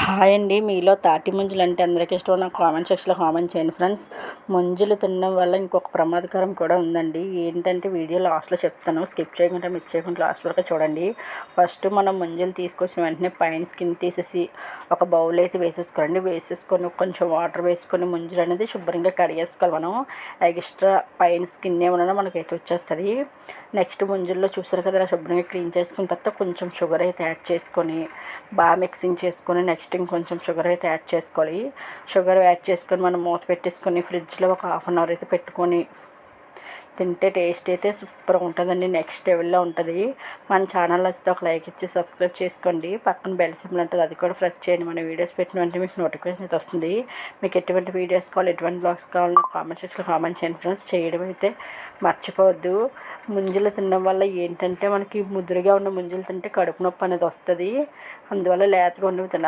Hi అండి. మీలో తాటి ముంజలు అంటే అందరికీ ఇష్టం. నాకు కామెంట్ సెక్షన్లో కామెంట్ చేయండి ఫ్రెండ్స్. ముంజలు తినడం వల్ల ఇంకొక ప్రమాదకరం కూడా ఉందండి. ఏంటంటే వీడియో లాస్ట్లో చెప్తాను, స్కిప్ చేయకుండా మిస్ చేయకుండా లాస్ట్ వరకు చూడండి. ఫస్ట్ మనం ముంజలు తీసుకొచ్చిన వెంటనే పైన స్కిన్ తీసేసి ఒక బౌల్ అయితే వేసేసుకొని కొంచెం వాటర్ వేసుకొని ముంజలు అనేది శుభ్రంగా కడిగేసుకోవాలి. మనం ఎక్స్ట్రా పైన స్కిన్ ఏమన్నా మనకైతే వచ్చేస్తుంది. నెక్స్ట్ ముంజల్లో చూసారు కదా, శుభ్రంగా క్లీన్ చేసుకున్న తర్వాత కొంచెం షుగర్ అయితే యాడ్ చేసుకొని బాగా మిక్సింగ్ చేసుకొని నెక్స్ట్ ఇంకొంచెం షుగర్ అయితే యాడ్ చేసుకోవాలి. షుగర్ యాడ్ చేసుకొని మనం మూత పెట్టేసుకొని ఫ్రిడ్జ్లో ఒక హాఫ్ అన్ అవర్ అయితే పెట్టుకొని తింటే టేస్ట్ అయితే సూపర్గా ఉంటుందండి. నెక్స్ట్ లెవెల్లో ఉంటుంది. మన ఛానల్ వస్తే ఒక లైక్ ఇచ్చి సబ్స్క్రైబ్ చేసుకోండి. పక్కన బెల్ సింబల్ ఉంటుంది, అది కూడా ప్రెస్ చేయండి. మన వీడియోస్ పెట్టిన వెంటనే మీకు నోటిఫికేషన్ అయితే వస్తుంది. మీకు ఎటువంటి వీడియోస్ కావాలి, ఎటువంటి బ్లాగ్స్ కావాలి నాకు కామెంట్ సెక్షన్లో కామెంట్ చేయండి ఫ్రెండ్స్. చేయడం అయితే మర్చిపోవద్దు. ముంజలు తినడం వల్ల ఏంటంటే మనకి ముదురుగా ఉన్న ముంజలు తింటే కడుపు నొప్పి అనేది వస్తుంది. అందువల్ల లేతగా ఉన్నవి తినాలి.